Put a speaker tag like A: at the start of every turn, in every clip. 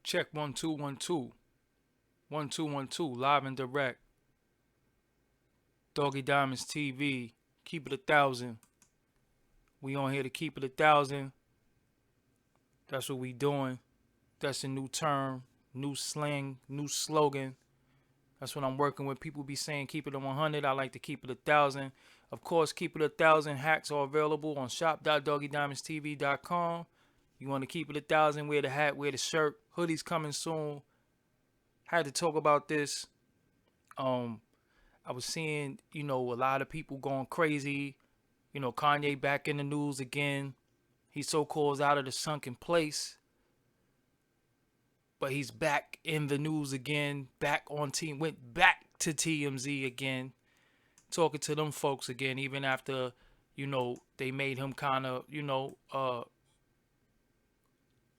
A: Check 1 2 1 2. 1 2 1 2. Live and direct. Doggie Diamonds TV. Keep it 1,000. We on here to keep it 1,000. That's what we doing. That's a new term, new slang, new slogan. That's what I'm working with. People be saying keep it at 100. I like to keep it 1,000. Of course, keep it 1,000 hats are available on shop.doggiediamondstv.com. You want to keep it 1,000, wear the hat, wear the shirt. Hoodies coming soon. Had to talk about this. I was seeing, a lot of people going crazy. Kanye back in the news again. He so-called is out of the sunken place. But he's back in the news again. Went back to TMZ again. Talking to them folks again, even after, they made him kind of,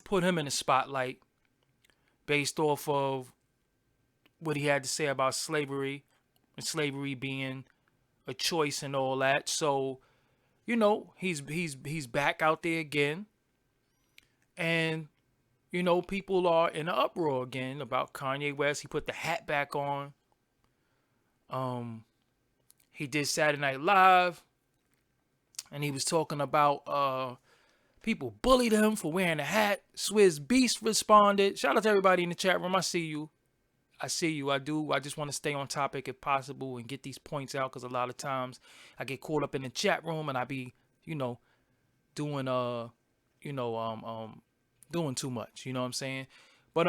A: put him in the spotlight based off of what he had to say about slavery and slavery being a choice and all that. So, he's back out there again. And, people are in an uproar again about Kanye West. He put the hat back on. He did Saturday Night Live. And he was talking about people bullied him for wearing a hat. Swizz Beast responded. Shout out to everybody in the chat room. I see you. I do. I just want to stay on topic if possible and get these points out, because a lot of times I get caught up in the chat room and I be, doing doing too much. You know what I'm saying? But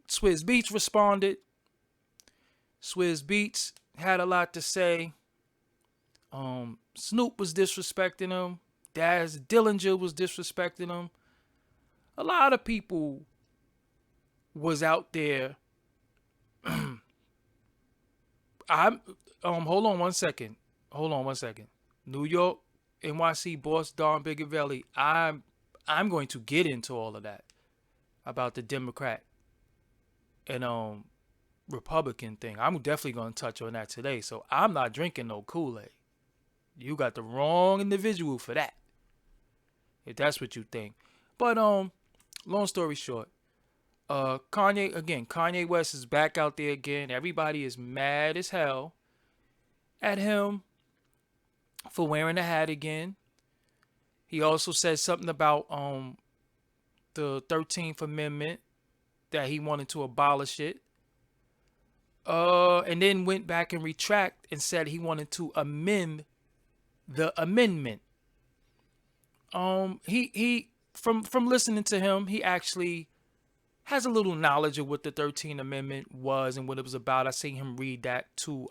A: Swizz Beats responded. Swizz Beats had a lot to say. Snoop was disrespecting him. Daz Dillinger was disrespecting him. A lot of people was out there. Hold on one second. New York, NYC, boss Don Bigavelli. I'm going to get into all of that about the Democrat and Republican thing. I'm definitely going to touch on that today. So I'm not drinking no Kool-Aid. You got the wrong individual for that, if that's what you think. But long story short, Kanye West is back out there again. Everybody is mad as hell at him for wearing a hat again. He also said something about the 13th Amendment, that he wanted to abolish it. And then went back and retract and said he wanted to amend the amendment. He from listening to him, he actually has a little knowledge of what the 13th Amendment was and what it was about. I seen him read that to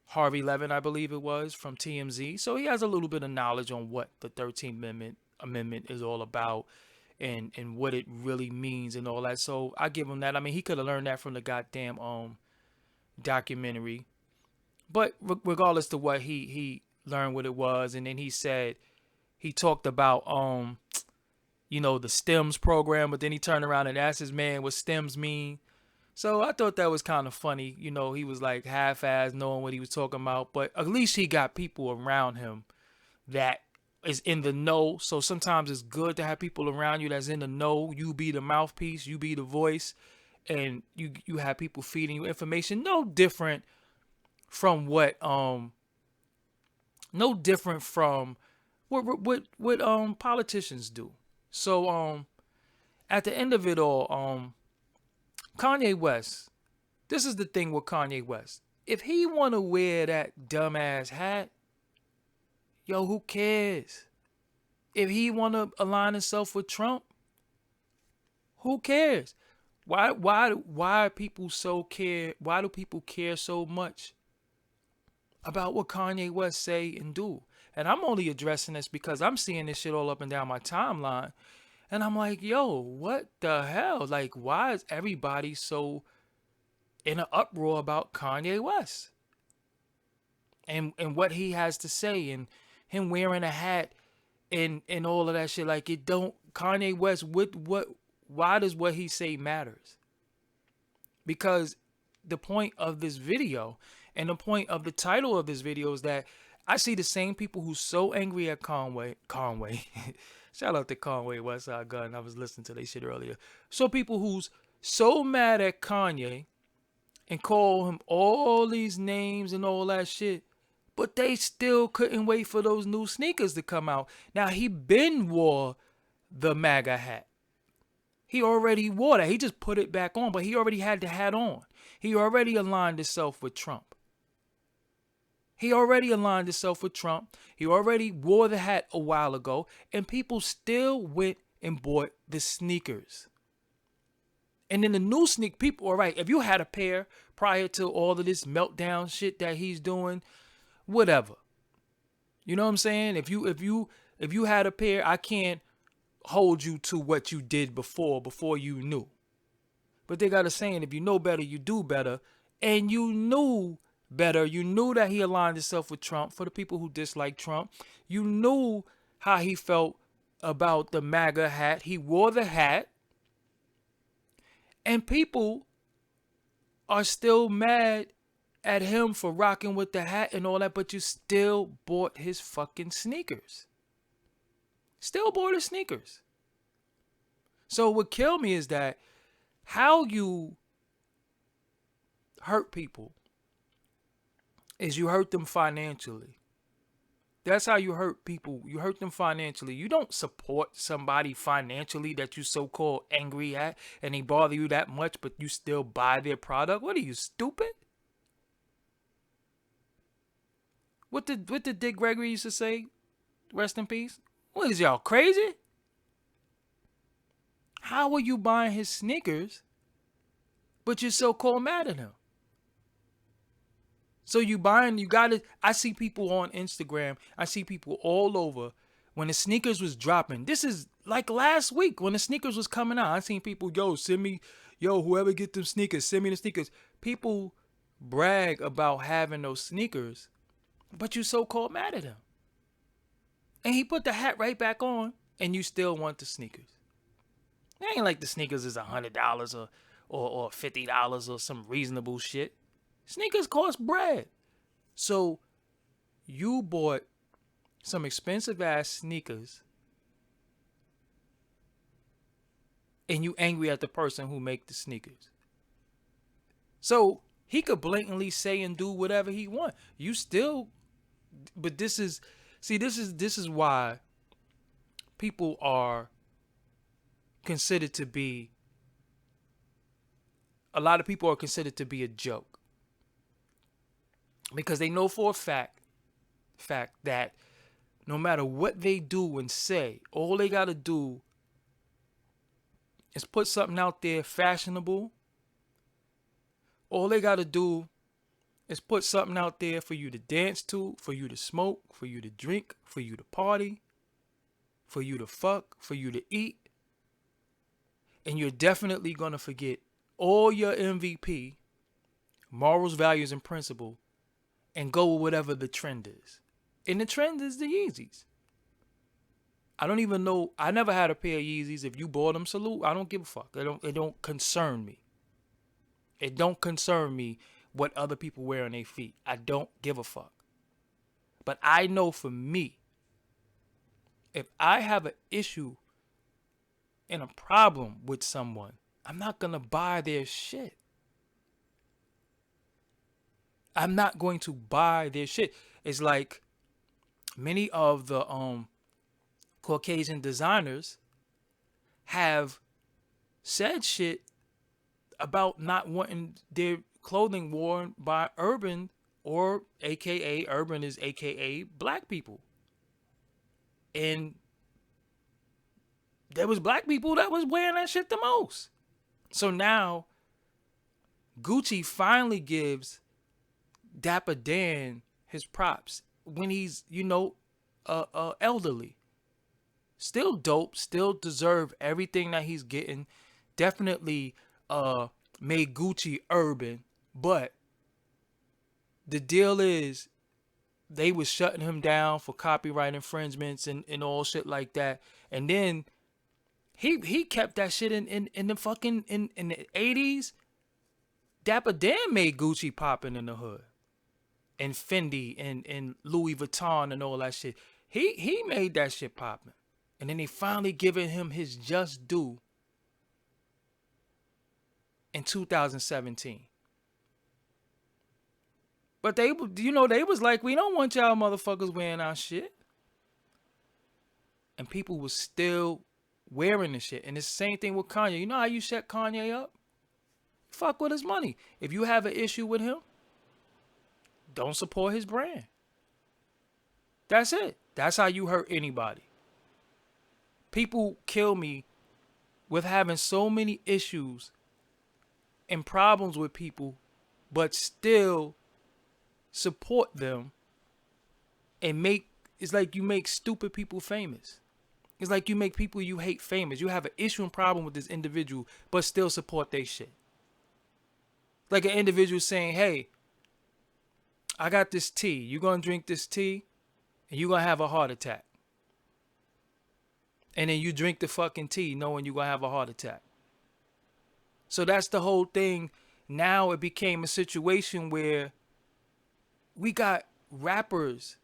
A: Harvey Levin, I believe it was, from TMZ. So he has a little bit of knowledge on what the 13th Amendment is all about and what it really means and all that. So I give him that. I mean, he could have learned that from the goddamn documentary. But regardless to what he learned what it was, and then he said he talked about the STEMS program, but then he turned around and asked his man what STEMS mean. So I thought that was kind of funny. He was like half-assed knowing what he was talking about, but at least he got people around him that is in the know. So sometimes it's good to have people around you that's in the know. You be the mouthpiece, you be the voice, and you have people feeding you information. No different from what politicians do. So at the end of it all, Kanye West, this is the thing with Kanye West. If he want to wear that dumbass hat, who cares? If he want to align himself with Trump, who cares? Why people so care? Why do people care so much about what Kanye West say and do? And I'm only addressing this because I'm seeing this shit all up and down my timeline. And I'm like, what the hell? Like, why is everybody so in an uproar about Kanye West? And what he has to say, and him wearing a hat and all of that shit. Like, Kanye West, why does what he say matters? Because the point of this video and the point of the title of this video is that I see the same people who's so angry at Conway, Shout out to Conway Westside Gun. I was listening to their shit earlier. So people who's so mad at Kanye and call him all these names and all that shit, but they still couldn't wait for those new sneakers to come out. Now he been wore the MAGA hat. He already wore that. He just put it back on, but he already had the hat on. He already aligned himself with Trump. He already aligned himself with Trump. He already wore the hat a while ago, and people still went and bought the sneakers. And then the new sneak people, all right, if you had a pair prior to all of this meltdown shit that he's doing, whatever. You know what I'm saying? If you had a pair, I can't hold you to what you did before you knew. But they got a saying, if you know better, you do better. And you knew better. You knew that he aligned himself with Trump. For the people who dislike Trump, you knew how he felt about the MAGA hat. He wore the hat. And people are still mad at him for rocking with the hat and all that, but you still bought his fucking sneakers. Still bought his sneakers. So what killed me is that how you hurt people is you hurt them financially. That's how you hurt people. You hurt them financially. You don't support somebody financially that you so-called angry at and they bother you that much, but you still buy their product. What are you, stupid? What did Dick Gregory used to say? Rest in peace. What is y'all crazy? How are you buying his sneakers, but you're so-called mad at him? So you gotta, I see people on Instagram, I see people all over, when the sneakers was dropping. This is like last week when the sneakers was coming out. I seen people, whoever get them sneakers, send me the sneakers. People brag about having those sneakers, but you so-called mad at him. And he put the hat right back on, and you still want the sneakers. It ain't like the sneakers is $100 or $50 or some reasonable shit. Sneakers cost bread. So you bought some expensive ass sneakers and you angry at the person who make the sneakers. So he could blatantly say and do whatever he want. You still, but this is why people are considered to be, a lot of people are considered to be a joke. Because they know for a fact that no matter what they do and say, all they got to do is put something out there fashionable. All they got to do is put something out there for you to dance to, for you to smoke, for you to drink, for you to party, for you to fuck, for you to eat. And you're definitely going to forget all your MVP, morals, values, and principle, and go with whatever the trend is. And the trend is the Yeezys. I don't even know. I never had a pair of Yeezys. If you bought them, salute. I don't give a fuck. It don't concern me. It don't concern me what other people wear on their feet. I don't give a fuck. But I know for me, if I have an issue and a problem with someone, I'm not going to buy their shit. I'm not going to buy their shit. It's like many of the Caucasian designers have said shit about not wanting their clothing worn by urban, or AKA urban is AKA black people. And there was black people that was wearing that shit the most. So now Gucci finally gives Dapper Dan his props when he's, elderly. Still dope, still deserve everything that he's getting. Definitely made Gucci urban, but the deal is they was shutting him down for copyright infringements and all shit like that. And then he kept that shit in the fucking in the 80s. Dapper Dan made Gucci popping in the hood. And Fendi and Louis Vuitton and all that shit. He made that shit popping. And then they finally given him his just due in 2017. But they was like, we don't want y'all motherfuckers wearing our shit. And people was still wearing the shit. And it's the same thing with Kanye. You know how you shut Kanye up? Fuck with his money. If you have an issue with him, don't support his brand. That's it. That's how you hurt anybody. People kill me with having so many issues and problems with people, but still support them and it's like you make stupid people famous. It's like you make people you hate famous. You have an issue and problem with this individual, but still support their shit. Like an individual saying, hey, I got this tea. You gonna drink this tea and you gonna have a heart attack. And then you drink the fucking tea knowing you're gonna have a heart attack. So that's the whole thing. Now it became a situation where we got rappers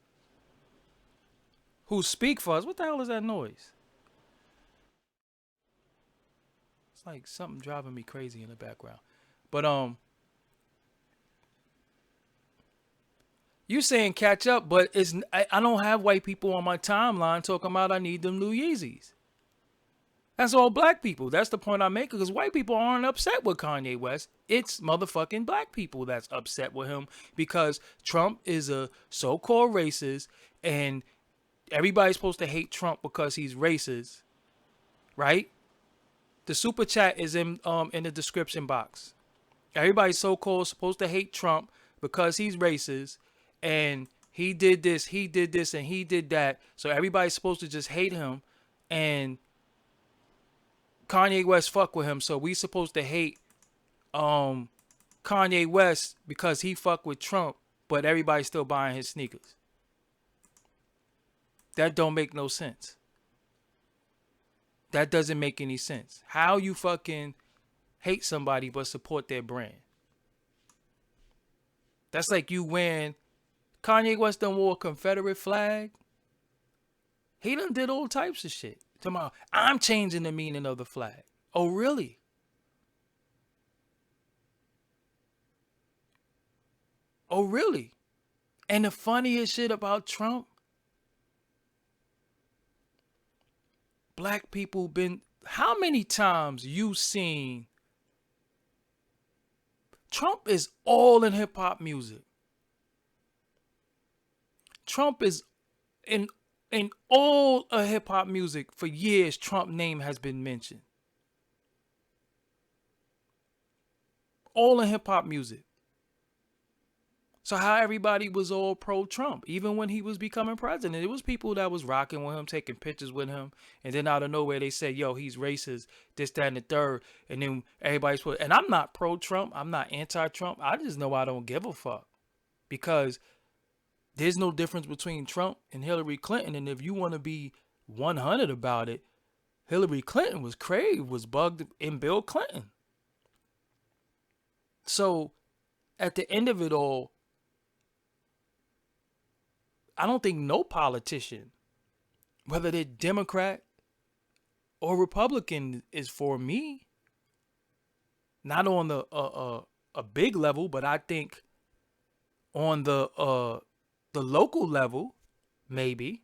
A: who speak for us. What the hell is that noise? It's like something driving me crazy in the background. But you saying catch up, but I don't have white people on my timeline talking about I need them new Yeezys. That's all black people. That's the point I'm making, because white people aren't upset with Kanye West. It's motherfucking black people that's upset with him because Trump is a so-called racist and everybody's supposed to hate Trump because he's racist, right? The super chat is in the description box. Everybody's so-called supposed to hate Trump because he's racist and he did this, and he did that. So everybody's supposed to just hate him, and Kanye West fuck with him, so we supposed to hate Kanye West because he fuck with Trump, but everybody's still buying his sneakers. That don't make no sense. That doesn't make any sense. How you fucking hate somebody but support their brand? That's like you wearing Kanye West done wore a Confederate flag. He done did all types of shit. Tomorrow, I'm changing the meaning of the flag. Oh, really? Oh, really? And the funniest shit about Trump, black people how many times you seen Trump is all in hip hop music. Trump is in all of hip hop music for years. Trump name has been mentioned. All in hip hop music. So how everybody was all pro Trump, even when he was becoming president, it was people that was rocking with him, taking pictures with him, and then out of nowhere they say, "Yo, he's racist," this, that, and the third, and then everybody's and I'm not pro Trump, I'm not anti Trump. I just know I don't give a fuck, because there's no difference between Trump and Hillary Clinton. And if you want to be 100 about it, Hillary Clinton was crazy, was bugged in Bill Clinton. So at the end of it all, I don't think no politician, whether they're Democrat or Republican, is for me. Not on the a big level, but I think on the local level, maybe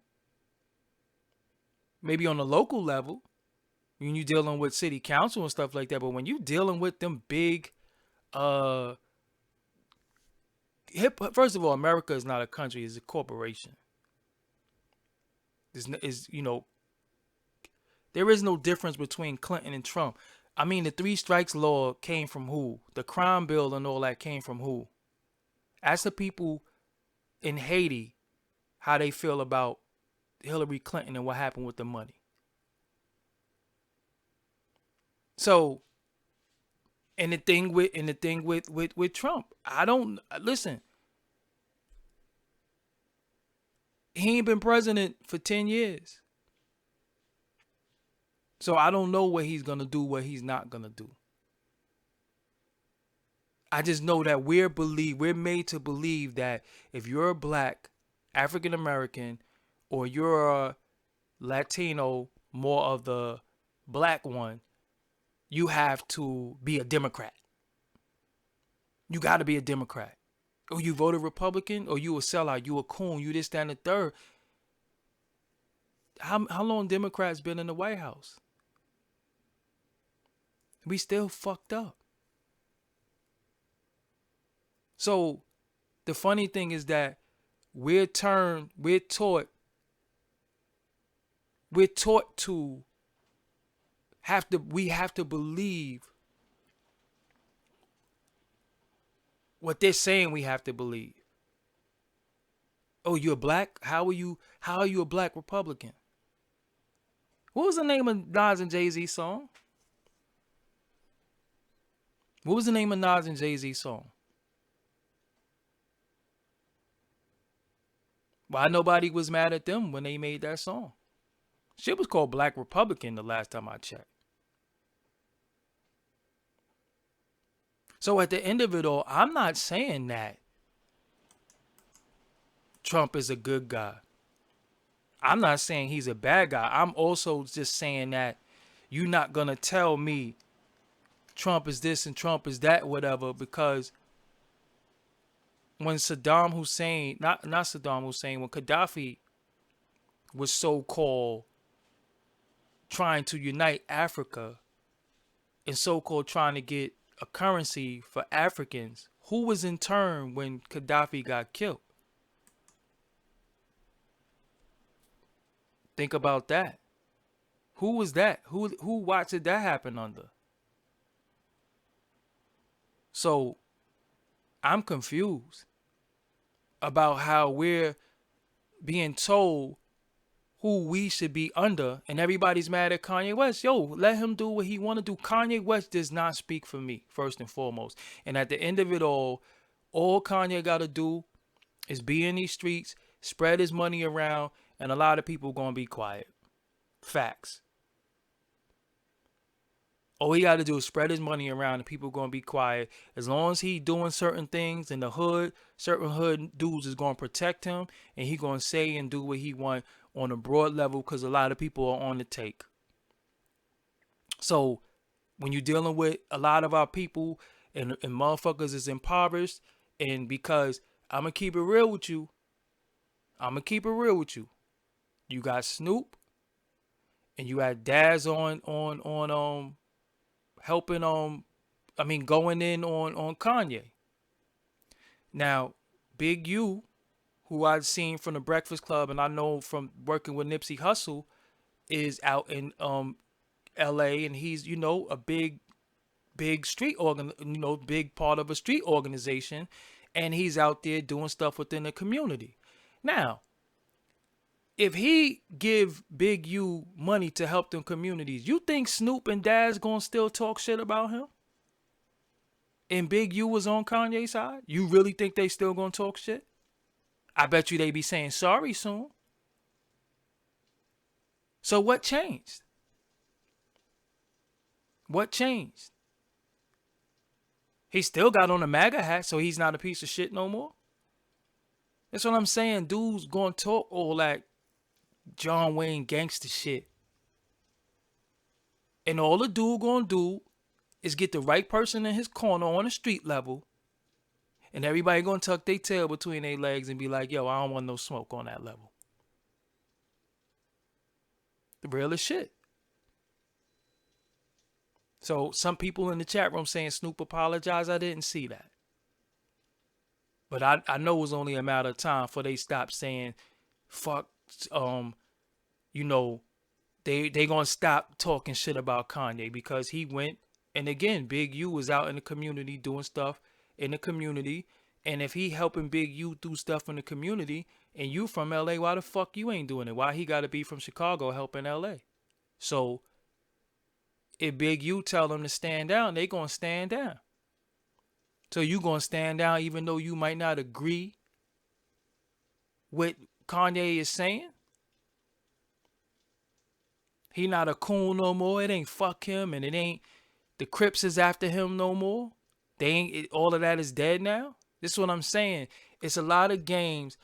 A: on the local level, when you're dealing with city council and stuff like that. But when you're dealing with them big, first of all, America is not a country; it's a corporation. There is no difference between Clinton and Trump. I mean, the 3 strikes law came from who? The crime bill and all that came from who? Ask the people in Haiti how they feel about Hillary Clinton and what happened with the money. So, and the thing with Trump, I don't listen. He ain't been president for 10 years. So I don't know what he's going to do, what he's not going to do. I just know that we're made to believe that if you're a black, African American, or you're a Latino, more of the black one, you have to be a Democrat. You got to be a Democrat. Or you voted Republican, or you a sellout, you a coon, you this, that, and the third. How long Democrats been in the White House? We still fucked up. So the funny thing is that we're taught to we have to believe what they're saying we have to believe. Oh, you're black? How are you a black Republican? What was the name of Nas and Jay-Z song? What was the name of Nas and Jay-Z song? Why nobody was mad at them when they made that song? Shit was called Black Republican the last time I checked. So at the end of it all, I'm not saying that Trump is a good guy. I'm not saying he's a bad guy. I'm also just saying that you're not going to tell me Trump is this and Trump is that, whatever, because when Saddam Hussein, not Saddam Hussein, when Gaddafi was so-called trying to unite Africa and so-called trying to get a currency for Africans, who was in turn when Gaddafi got killed? Think about that. Who was that? Who watched that happen under? So I'm confused about how we're being told who we should be under, and everybody's mad at Kanye West. Yo, let him do what he want to do. Kanye West does not speak for me, first and foremost. And at the end of it all Kanye got to do is be in these streets, spread his money around, and a lot of people going to be quiet. Facts. All he got to do is spread his money around and people going to be quiet. As long as he doing certain things in the hood, certain hood dudes is going to protect him, and he going to say and do what he want on a broad level because a lot of people are on the take. So when you're dealing with a lot of our people and motherfuckers is impoverished, and because I'm going to keep it real with you. You got Snoop and you had Daz on helping going in on Kanye. Now, Big U, who I've seen from the Breakfast Club and I know from working with Nipsey Hussle, is out in LA, and he's, a big street big part of a street organization, and he's out there doing stuff within the community. Now, if he give Big U money to help them communities, you think Snoop and Daz gonna still talk shit about him? And Big U was on Kanye's side? You really think they still gonna talk shit? I bet you they be saying sorry soon. So what changed? What changed? He still got on a MAGA hat, so he's not a piece of shit no more? That's what I'm saying. Dudes gonna talk all that John Wayne gangster shit. And all the dude gonna do is get the right person in his corner on the street level, and everybody gonna tuck their tail between their legs and be like, yo, I don't want no smoke on that level. The realest shit. So some people in the chat room saying Snoop apologized. I didn't see that. But I know it was only a matter of time before they stopped saying fuck, they gonna stop talking shit about Kanye, because he went, and again, Big U was out in the community doing stuff in the community, and if he helping Big U do stuff in the community, and you from LA, why the fuck you ain't doing it? Why he gotta be from Chicago helping LA? So if Big U tell them to stand down, they gonna stand down. So you gonna stand down even though you might not agree with Kanye is saying? He not a coon no more. It ain't fuck him, and it ain't the Crips is after him no more. All of that is dead now. This is what I'm saying. It's a lot of games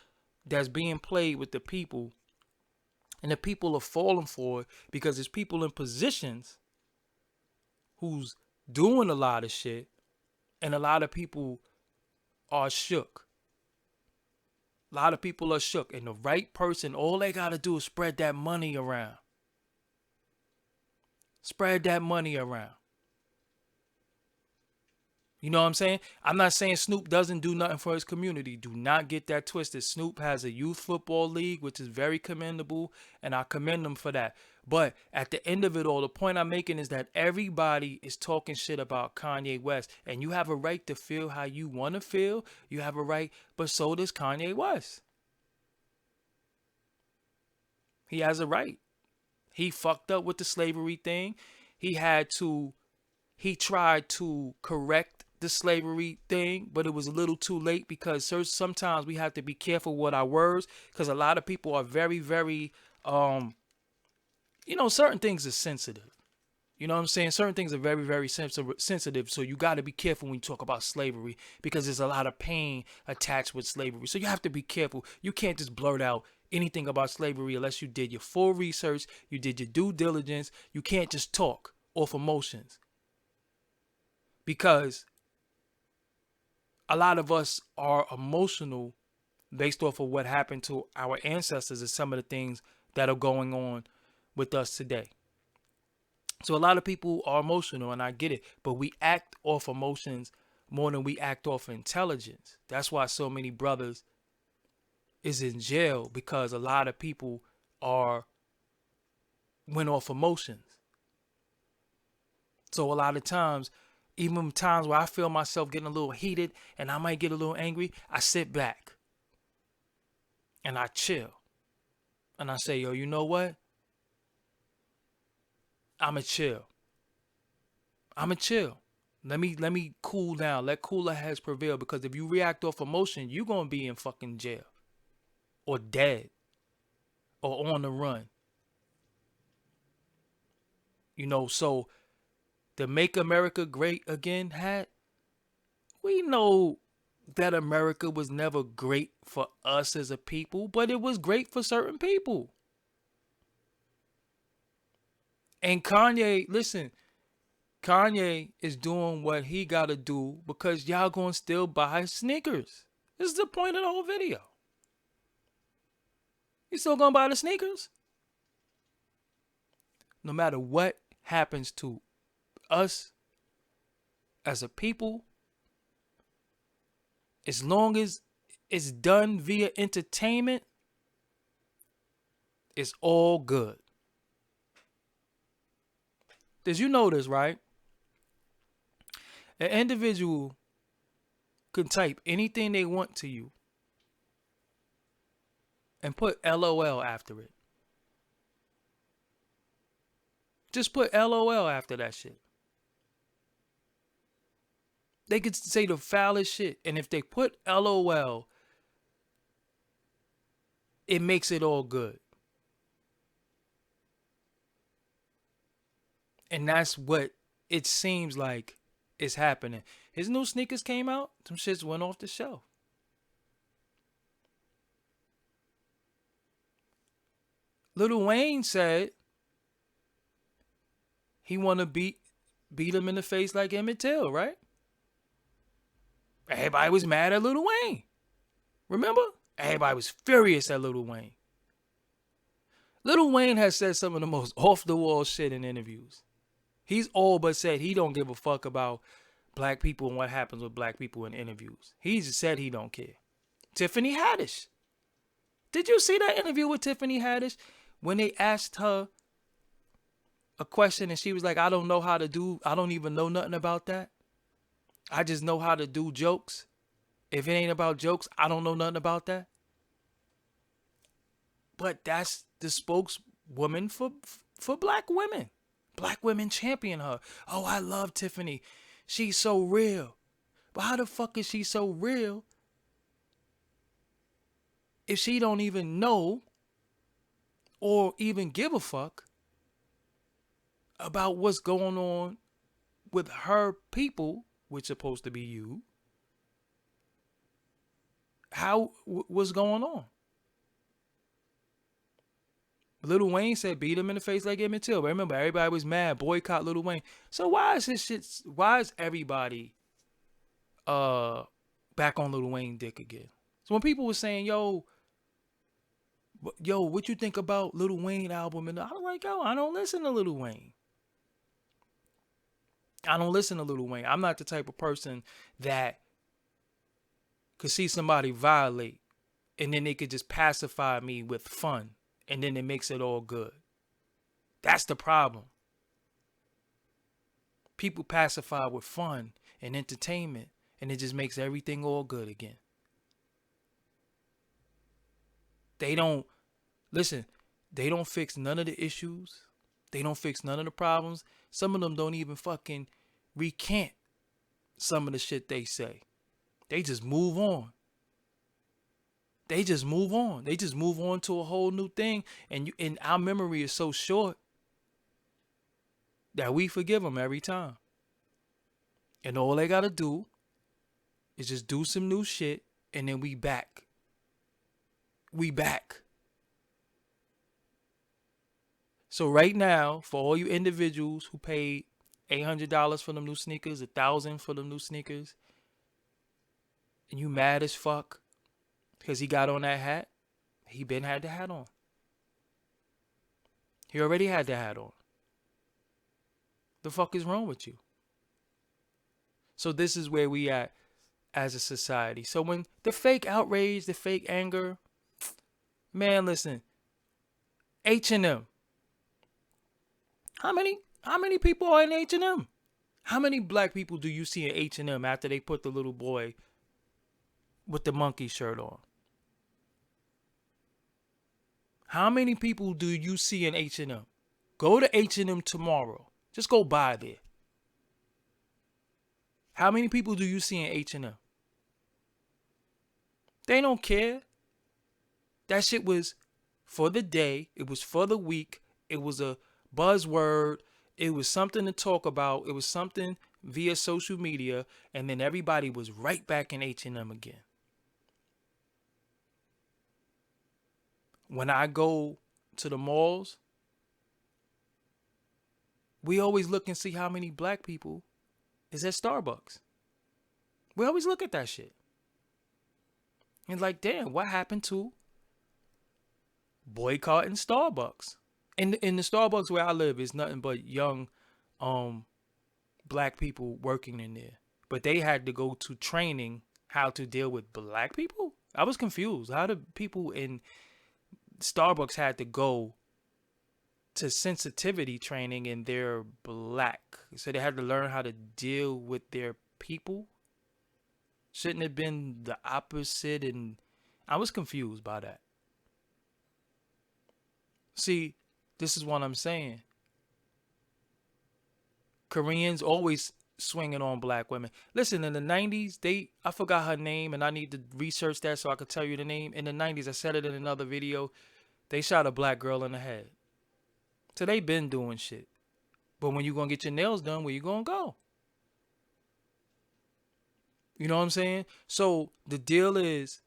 A: that's being played with the people, And the people are falling for it because there's people in positions who's doing a lot of shit, and a lot of people are shook. A lot of people are shook, and the right person, all they gotta do is spread that money around. Spread that money around. You know what I'm saying? I'm not saying Snoop doesn't do nothing for his community. Do not get that twisted. Snoop has a youth football league, which is very commendable, and I commend him for that. But at the end of it all, the point I'm making is that everybody is talking shit about Kanye West, and you have a right to feel how you want to feel. You have a right, but so does Kanye West. He has a right. He fucked up with the slavery thing. He tried to correct the slavery thing, but it was a little too late because sometimes we have to be careful with our words because a lot of people are very, very, certain things are sensitive. You know what I'm saying? Certain things are very, very sensitive. So you got to be careful when you talk about slavery because there's a lot of pain attached with slavery. So you have to be careful. You can't just blurt out anything about slavery unless you did your full research, you did your due diligence. You can't just talk off emotions because a lot of us are emotional based off of what happened to our ancestors and some of the things that are going on with us today. So a lot of people are emotional, and I get it, but we act off emotions more than we act off intelligence. That's why so many brothers is in jail, because a lot of people went off emotions. So a lot of times, even times where I feel myself getting a little heated and I might get a little angry, I sit back and I chill. And I say, yo, you know what? I'ma chill. Let me cool down. Let cooler heads prevail, because if you react off emotion, you're gonna be in fucking jail. Or dead. Or on the run. So the Make America Great Again hat, we know that America was never great for us as a people, but it was great for certain people. And Kanye, listen, Kanye is doing what he gotta do because y'all gonna still buy sneakers. This is the point of the whole video. You still gonna buy the sneakers? No matter what happens to us as a people, as long as it's done via entertainment, it's all good. Did you know this, right? An individual can type anything they want to you and put LOL after it. Just put LOL after that shit. They could say the foulest shit, and if they put LOL, it makes it all good. And that's what it seems like is happening. His new sneakers came out, some shits went off the shelf. Lil Wayne said he want to beat him in the face like Emmett Till, right? Everybody was mad at Lil Wayne. Remember? Everybody was furious at Lil Wayne. Lil Wayne has said some of the most off-the-wall shit in interviews. He's all but said he don't give a fuck about black people and what happens with black people in interviews. He just said he don't care. Tiffany Haddish. Did you see that interview with Tiffany Haddish when they asked her a question and she was like, I don't even know nothing about that. I just know how to do jokes. If it ain't about jokes, I don't know nothing about that. But that's the spokeswoman for black women. Black women champion her. Oh, I love Tiffany. She's so real. But how the fuck is she so real if she don't even know or even give a fuck about what's going on with her people, which supposed to be you? What's going on? Lil Wayne said beat him in the face like Emmett Till. But remember, everybody was mad, boycott Lil Wayne. So why is this shit? Why is everybody back on Lil Wayne dick again? So when people were saying, yo, what you think about Lil Wayne album? And I was like, yo, I don't listen to Lil Wayne. I don't listen to Lil Wayne. I'm not the type of person that could see somebody violate and then they could just pacify me with fun and then it makes it all good. That's the problem. People pacify with fun and entertainment and it just makes everything all good again. They don't fix none of the issues. They don't fix none of the problems. Some of them don't even fucking recant some of the shit they say. They just move on. They just move on. They just move on to a whole new thing. And our memory is so short that we forgive them every time. And all they got to do is just do some new shit and then we back. We back. So right now, for all you individuals who paid $800 for them new sneakers, $1,000 for them new sneakers, and you mad as fuck because he got on that hat, he been had the hat on. He already had the hat on. The fuck is wrong with you? So this is where we at as a society. So when the fake outrage, the fake anger, man, listen, H&M. How many people are in H&M? How many black people do you see in H&M after they put the little boy with the monkey shirt on? How many people do you see in H&M? Go to H&M tomorrow. Just go by there. How many people do you see in H&M? They don't care. That shit was for the day. It was for the week. It was a buzzword. It was something to talk about. It was something via social media. And then everybody was right back in H&M again. When I go to the malls, we always look and see how many black people is at Starbucks. We always look at that shit. And like, damn, what happened to boycotting Starbucks? In the Starbucks where I live, is nothing but young black people working in there. But they had to go to training how to deal with black people. I was confused. How do people in Starbucks had to go to sensitivity training and they're black? So they had to learn how to deal with their people? Shouldn't it have been the opposite? And I was confused by that. See, this is what I'm saying. Koreans always swinging on black women. Listen, in the 90s, I forgot her name and I need to research that so I could tell you the name. In the 90s, I said it in another video, they shot a black girl in the head. So they been doing shit. But when you gonna get your nails done, where you gonna go? You know what I'm saying? So the deal is,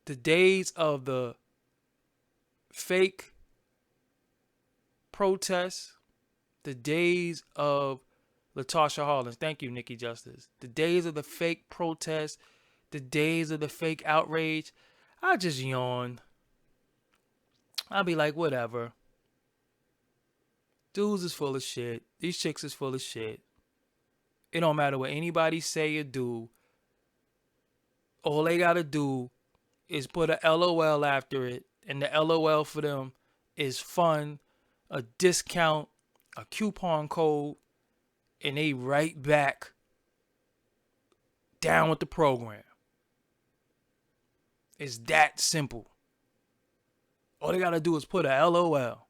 A: the days of the fake protests, the days of Latasha Hollins, thank you, Nikki Justice, the days of the fake protests, the days of the fake outrage, I just yawn. I'll be like, whatever. Dudes is full of shit. These chicks is full of shit. It don't matter what anybody say or do. All they gotta do is put a LOL after it. And the LOL for them is fun, a discount, a coupon code, and they right back down with the program. It's that simple. All they gotta do is put a LOL.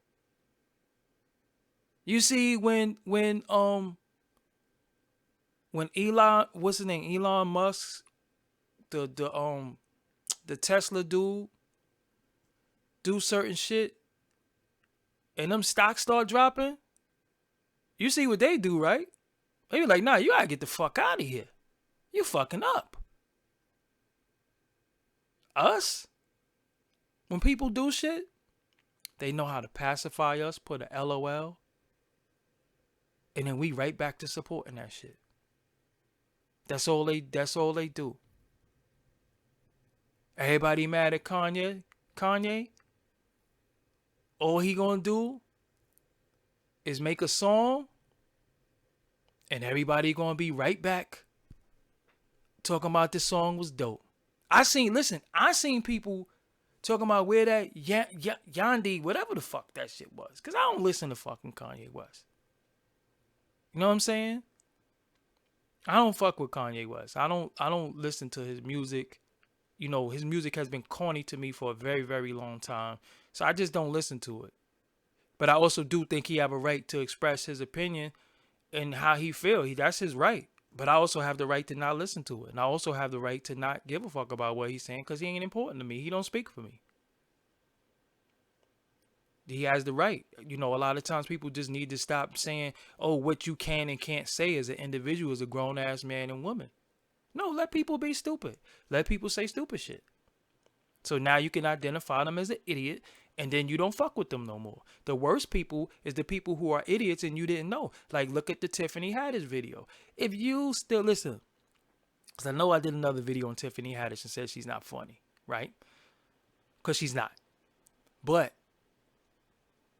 A: You see when Elon, what's his name? Elon Musk, the Tesla dude, do certain shit, and them stocks start dropping, you see what they do, right? They be like, nah, you gotta get the fuck out of here. You fucking up. Us? When people do shit, They know how to pacify us, put a LOL, and then we right back to supporting that shit. That's all they do. Everybody mad at Kanye. All he gonna do is make a song, and everybody gonna be right back talking about this song was dope. I seen people talking about where that Yandi, whatever the fuck that shit was. Because I don't listen to fucking Kanye West. You know what I'm saying? I don't fuck with Kanye West. I don't listen to his music. You know, his music has been corny to me for a very, very long time. So I just don't listen to it. But I also do think he have a right to express his opinion and how he feel. That's his right. But I also have the right to not listen to it. And I also have the right to not give a fuck about what he's saying because he ain't important to me. He don't speak for me. He has the right. You know, a lot of times people just need to stop saying, oh, what you can and can't say as an individual, as a grown-ass man and woman. No, let people be stupid. Let people say stupid shit. So now you can identify them as an idiot, and then you don't fuck with them no more. The worst people is the people who are idiots and you didn't know. Like, look at the Tiffany Haddish video. If you still listen, because I know I did another video on Tiffany Haddish and said she's not funny, right? Because she's not. But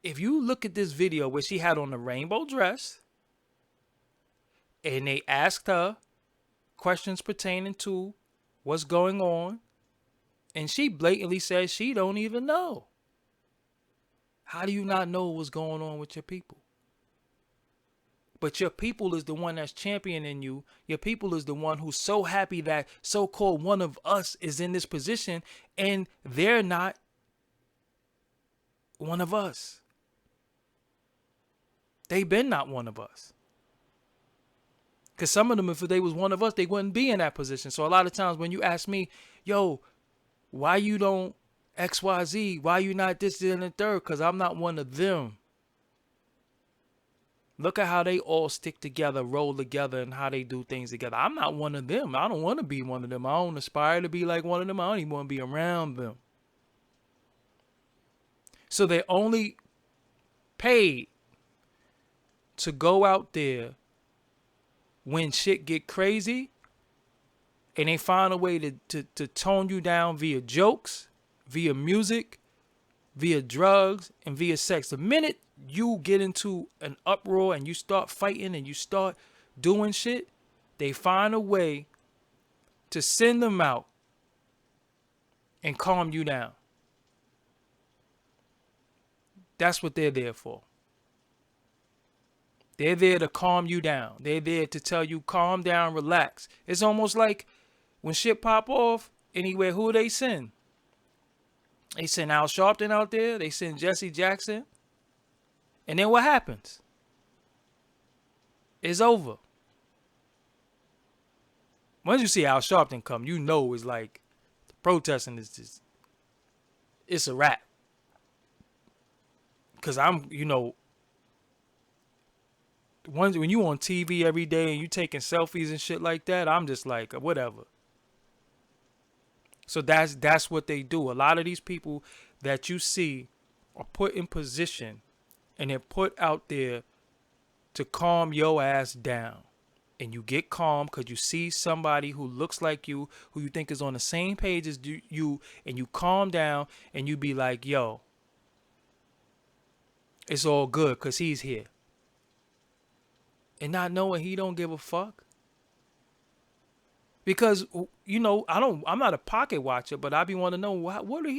A: if you look at this video where she had on the rainbow dress, and they asked her questions pertaining to what's going on, and she blatantly says she don't even know. How do you not know what's going on with your people? But your people is the one that's championing you. Your people is the one who's so happy that so-called one of us is in this position, and they're not one of us. They been not one of us. Because some of them, if they was one of us, they wouldn't be in that position. So a lot of times when you ask me, yo, why you don't XYZ? Why you not this, and the third? Because I'm not one of them. Look at how they all stick together, roll together, and how they do things together. I'm not one of them. I don't want to be one of them. I don't aspire to be like one of them. I don't even want to be around them. So they only paid to go out there when shit get crazy, and they find a way to tone you down via jokes, via music, via drugs, and via sex. The minute you get into an uproar and you start fighting and you start doing shit, they find a way to send them out and calm you down. That's what they're there for. They're there to calm you down. They're there to tell you, calm down, relax. It's almost like when shit pop off, anywhere, who they send? They send Al Sharpton out there. They send Jesse Jackson. And then what happens? It's over. Once you see Al Sharpton come, you know it's like the protesting is just, it's a wrap. Because I'm, you know, when you on TV every day and you taking selfies and shit like that, I'm just like, whatever. So that's what they do. A lot of these people that you see are put in position and they're put out there to calm your ass down. And you get calm because you see somebody who looks like you, who you think is on the same page as you, and you calm down and you be like, yo, it's all good because he's here. And not knowing he don't give a fuck. Because, you know, I'm not a pocket watcher, but I be want to know how do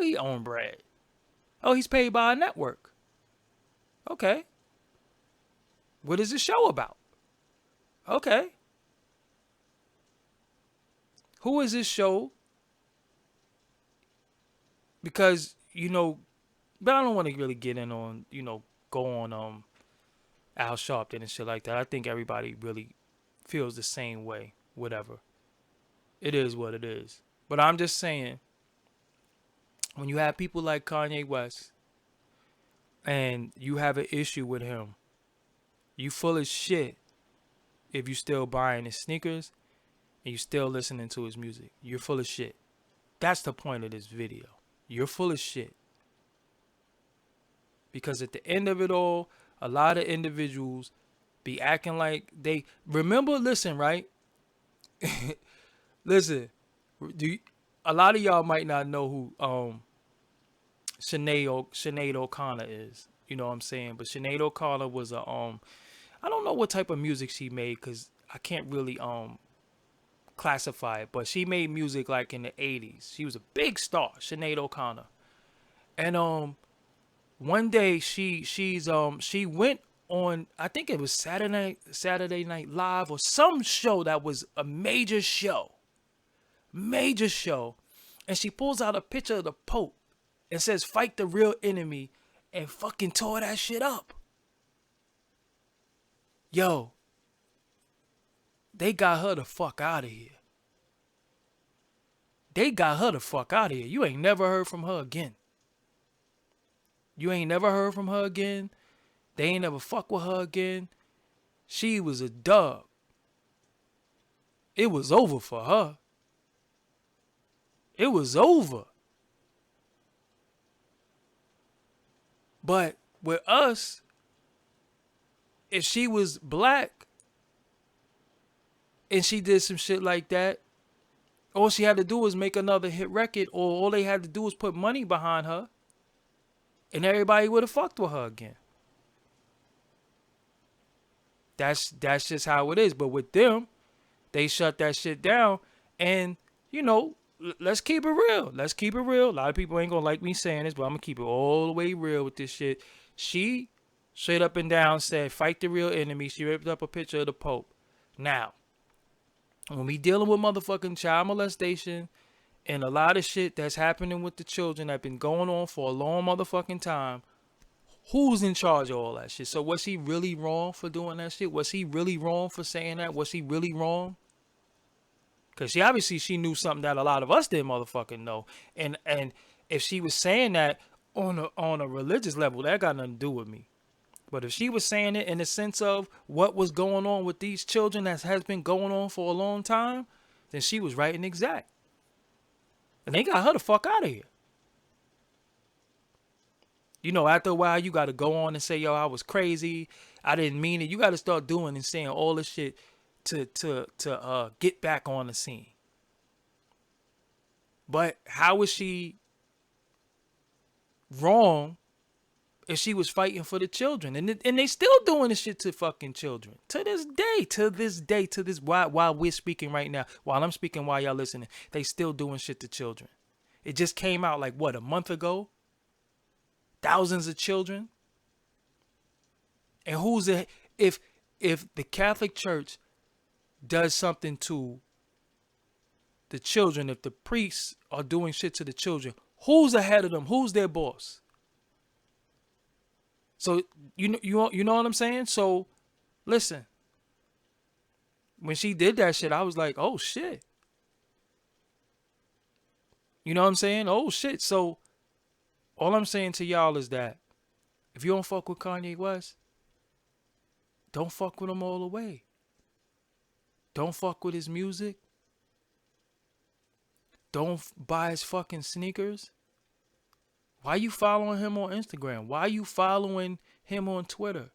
A: he own bread? Oh, he's paid by a network. Okay. What is the show about? Okay. Who is this show? Because, you know, but I don't want to really get in on, you know, go on Al Sharpton and shit like that. I think everybody really feels the same way. Whatever. It is what it is. But I'm just saying, when you have people like Kanye West and you have an issue with him, you full of shit if you still buying his sneakers and you still listening to his music. You're full of shit. That's the point of this video. You're full of shit. Because at the end of it all, a lot of individuals be acting like they remember. Listen, right? Listen, do you, a lot of y'all might not know who Sinead O'Connor is. You know what I'm saying? But Sinead O'Connor was a I don't know what type of music she made because I can't really classify it. But she made music like in the 80s. She was a big star, Sinead O'Connor. And one day she went on, I think it was Saturday Night Live or some show that was a major show. Major show. And she pulls out a picture of the Pope and says, "Fight the real enemy," and fucking tore that shit up. Yo, they got her the fuck out of here. They got her the fuck out of here. You ain't never heard from her again. You ain't never heard from her again. They ain't never fuck with her again. She was a dub. It was over for her. It was over. But with us, if she was black and she did some shit like that, all she had to do was make another hit record, or all they had to do was put money behind her, and everybody would have fucked with her again. That's just how it is. But with them, they shut that shit down. And, you know, let's keep it real. Let's keep it real. A lot of people ain't gonna like me saying this, but I'm gonna keep it all the way real with this shit. She straight up and down said, "Fight the real enemy." She ripped up a picture of the Pope. Now, when we dealing with motherfucking child molestation and a lot of shit that's happening with the children that been going on for a long motherfucking time, who's in charge of all that shit? So was he really wrong for doing that shit? Was he really wrong for saying that? Was he really wrong? Because she knew something that a lot of us didn't motherfucking know. And if she was saying that on a religious level, that got nothing to do with me. But if she was saying it in the sense of what was going on with these children that has been going on for a long time, then she was right and exact. And they got her the fuck out of here. You know, after a while, you got to go on and say, "Yo, I was crazy. I didn't mean it." You got to start doing and saying all this shit to get back on the scene. But how was she wrong if she was fighting for the children? And they still doing this shit to fucking children. To this day, while we're speaking right now, while I'm speaking, while y'all listening, they still doing shit to children. It just came out like, what, a month ago? Thousands of children. And if the Catholic Church does something to the children, if the priests are doing shit to the children, who's ahead of them? Who's their boss? So you know what I'm saying? So listen, when she did that shit, I was like, oh shit. You know what I'm saying? Oh shit. So all I'm saying to y'all is that if you don't fuck with Kanye West, don't fuck with him all the way. Don't fuck with his music. Don't buy his fucking sneakers. Why you following him on Instagram? Why you following him on Twitter?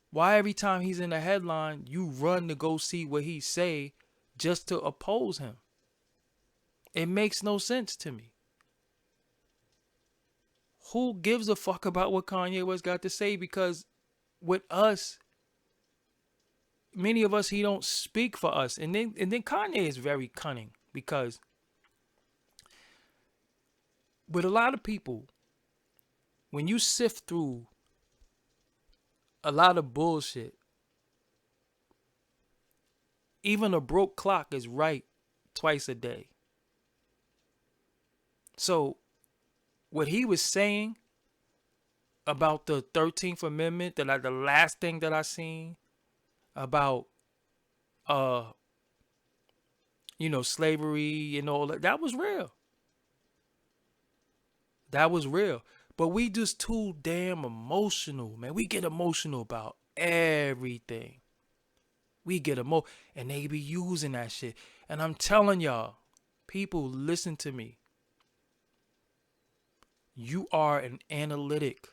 A: Why every time he's in a headline, you run to go see what he say just to oppose him? It makes no sense to me. Who gives a fuck about what Kanye West got to say? Because with us, many of us, he don't speak for us. And then Kanye is very cunning, because with a lot of people, when you sift through a lot of bullshit, even a broke clock is right twice a day. So what he was saying about the 13th Amendment, the last thing that I seen about slavery and all that was real. That was real. But we just too damn emotional, man. We get emotional about everything. We get and they be using that shit. And I'm telling y'all, people, listen to me. You are an analytic.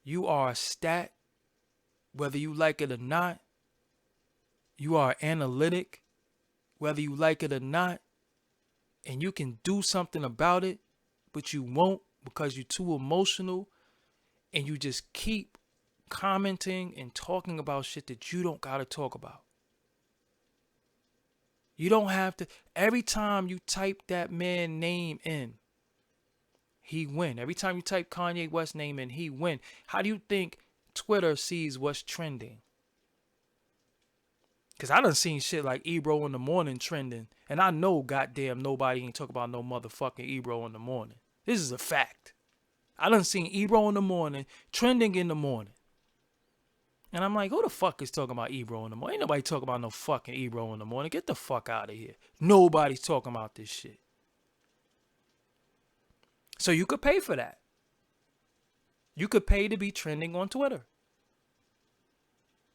A: You are a stat, whether you like it or not. You are analytic, whether you like it or not. And you can do something about it, but you won't because you're too emotional, and you just keep commenting and talking about shit that you don't gotta talk about. You don't have to. Every time you type that man name in, he win. Every time you type Kanye West name in, he win. How do you think Twitter sees what's trending? Because I done seen shit like Ebro in the morning trending, and I know goddamn nobody ain't talk about no motherfucking Ebro in the morning. This is a fact. I done seen Ebro in the morning trending in the morning. And I'm like, who the fuck is talking about Ebro in the morning? Ain't nobody talking about no fucking Ebro in the morning. Get the fuck out of here. Nobody's talking about this shit. So you could pay for that. You could pay to be trending on Twitter.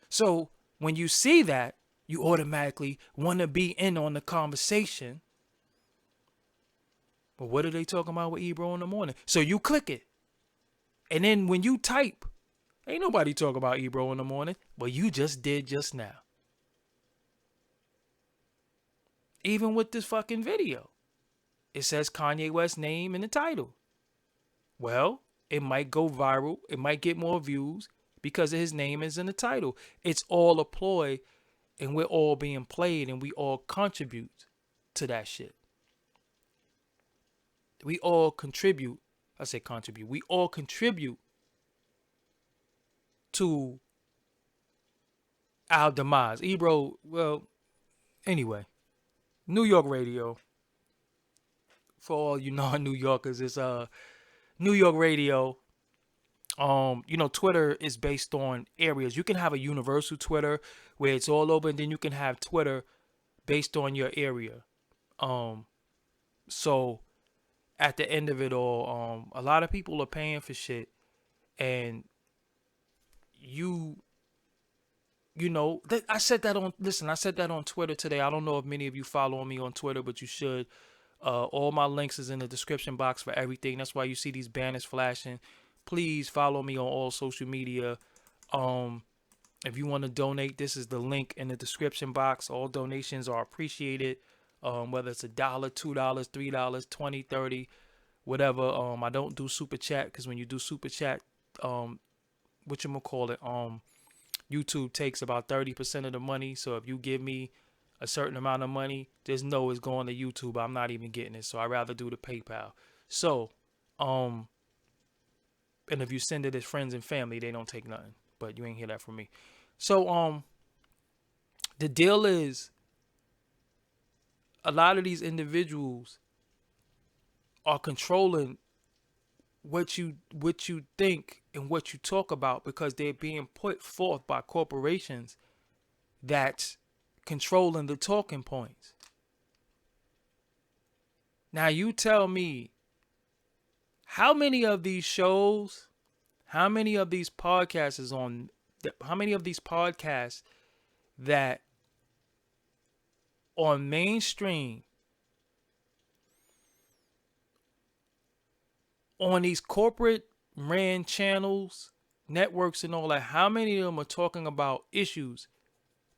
A: So when you see that, you automatically want to be in on the conversation. But what are they talking about with Ebro in the morning? So you click it. And then when you type, ain't nobody talking about Ebro in the morning, but you just did just now. Even with this fucking video, it says Kanye West's name in the title. Well, it might go viral. It might get more views because his name is in the title. It's all a ploy, and we're all being played, and we all contribute to that shit. We all contribute. I say contribute. We all contribute to our demise. Ebro, well, anyway, New York radio. For all you non-New Yorkers, it's New York radio. Twitter is based on areas. You can have a universal Twitter where it's all over, and then you can have Twitter based on your area. So at the end of it all, a lot of people are paying for shit, and I said that on Twitter today. I don't know if many of you follow me on Twitter, but you should. All my links is in the description box for everything. That's why you see these banners flashing. Please follow me on all social media. If you want to donate, this is the link in the description box. All donations are appreciated. Whether it's $1, $2, $3, $20, $30, whatever. I don't do super chat because when you do super chat, YouTube takes about 30% of the money. So if you give me a certain amount of money, just know it's going to YouTube. I'm not even getting it. So I'd rather do the PayPal. So, and if you send it as friends and family, they don't take nothing. But you ain't hear that from me. So, the deal is, a lot of these individuals are controlling what you think and what you talk about because they're being put forth by corporations that's controlling the talking points. Now you tell me, how many of these shows, how many of these podcasts that on mainstream, on these corporate ran channels, networks and all that, how many of them are talking about issues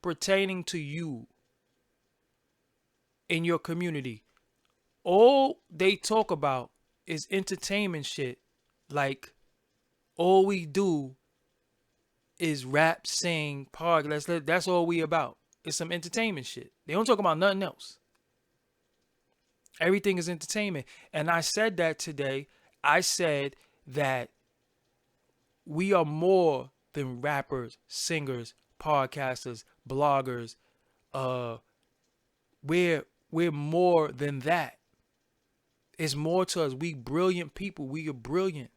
A: pertaining to you in your community? All they talk about is entertainment shit. Like, all we do is rap, sing, party. That's all we about. It's some entertainment shit. They don't talk about nothing else. Everything is entertainment. And I said that today. I said that we are more than rappers, singers, podcasters, bloggers. We're more than that. It's more to us. We brilliant people. We are brilliant.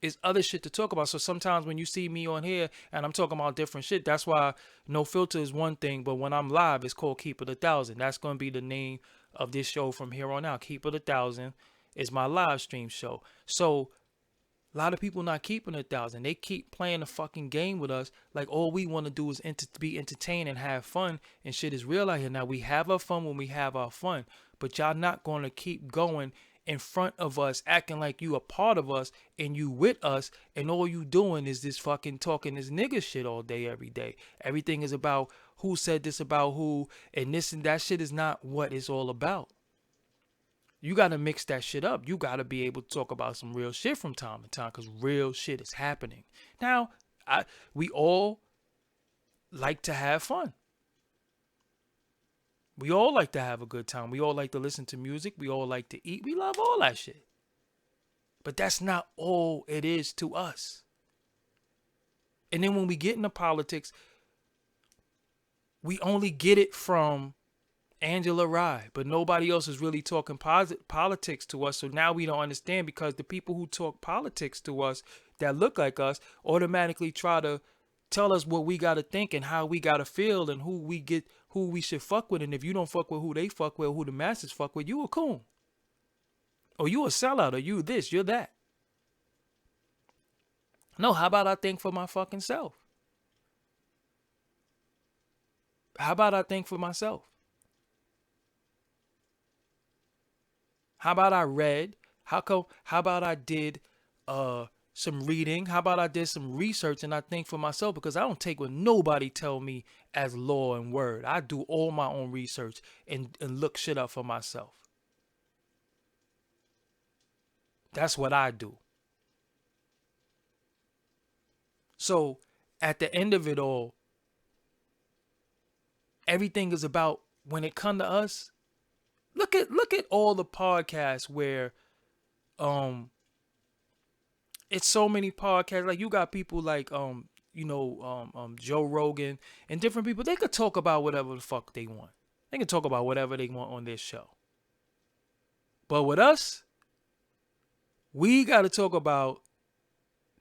A: It's other shit to talk about. So sometimes when you see me on here and I'm talking about different shit, that's why No Filter is one thing. But when I'm live, it's called Keep It 1,000. That's going to be the name of this show from here on out. Keep It 1,000 is my live stream show. So a lot of people not keeping 1,000. They keep playing a fucking game with us. Like, all we want to do is be entertained and have fun. And shit is real out here. Now, we have our fun when we have our fun. But y'all not going to keep going in front of us, acting like you a part of us and you with us, and all you doing is this fucking talking this nigga shit all day, every day. Everything is about who said this about who, and this and that shit is not what it's all about. You got to mix that shit up. You got to be able to talk about some real shit from time to time, because real shit is happening. Now, we all like to have fun. We all like to have a good time. We all like to listen to music. We all like to eat. We love all that shit. But that's not all it is to us. And then when we get into politics, we only get it from Angela Rye, but nobody else is really talking politics to us. So now we don't understand, because the people who talk politics to us that look like us automatically try to tell us what we got to think and how we got to feel and who we should fuck with. And if you don't fuck with who they fuck with, who the masses fuck with, you a coon. Or you a sellout, or you this, you're that. No, how about I think for my fucking self? How about I think for myself? How about I read? How about I did some reading? How about I did some research and I think for myself? Because I don't take what nobody tell me as law and word. I do all my own research and look shit up for myself. That's what I do. So at the end of it all, everything is about, when it come to us, look at all the podcasts where it's so many podcasts. Like, you got people like Joe Rogan and different people. They could talk about whatever the fuck they want. They can talk about whatever they want on this show. But with us, we got to talk about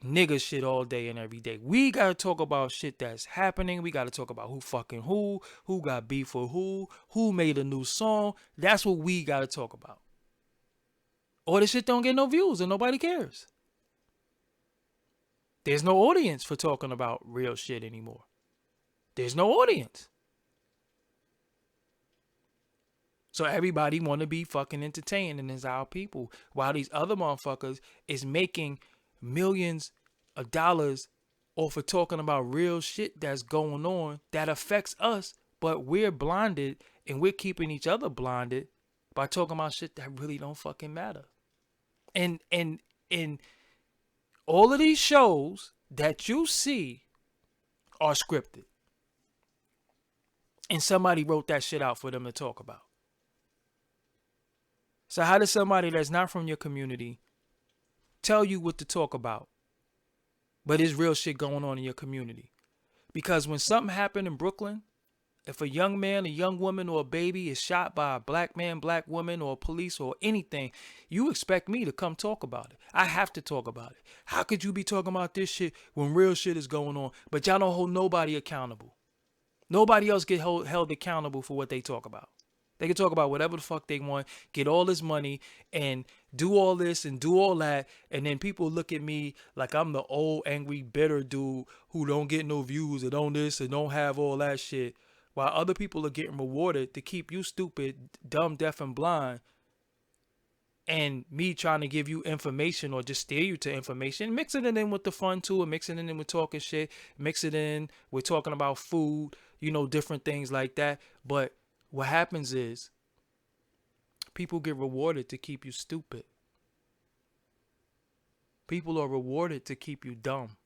A: nigga shit all day and every day. We got to talk about shit that's happening. We got to talk about who fucking who got beef with who made a new song. That's what we got to talk about. Or this shit don't get no views and nobody cares. There's no audience for talking about real shit anymore. There's no audience. So everybody want to be fucking entertained, and it's our people. While these other motherfuckers is making millions of dollars off of talking about real shit that's going on that affects us, but we're blinded and we're keeping each other blinded by talking about shit that really don't fucking matter. And all of these shows that you see are scripted. And somebody wrote that shit out for them to talk about. So how does somebody that's not from your community tell you what to talk about, but there's real shit going on in your community? Because when something happened in Brooklyn, if a young man, a young woman, or a baby is shot by a black man, black woman, or police or anything, you expect me to come talk about it. I have to talk about it. How could you be talking about this shit when real shit is going on, but y'all don't hold nobody accountable? Nobody else get held accountable for what they talk about. They can talk about whatever the fuck they want, get all this money, and do all this and do all that, and then people look at me like I'm the old, angry, bitter dude who don't get no views and don't this and don't have all that shit, while other people are getting rewarded to keep you stupid, dumb, deaf, and blind, and me trying to give you information or just steer you to information, mixing it in with the fun too, and mixing it in with talking shit, mix it in with talking about food, different things like that. But what happens is people get rewarded to keep you stupid. People are rewarded to keep you dumb.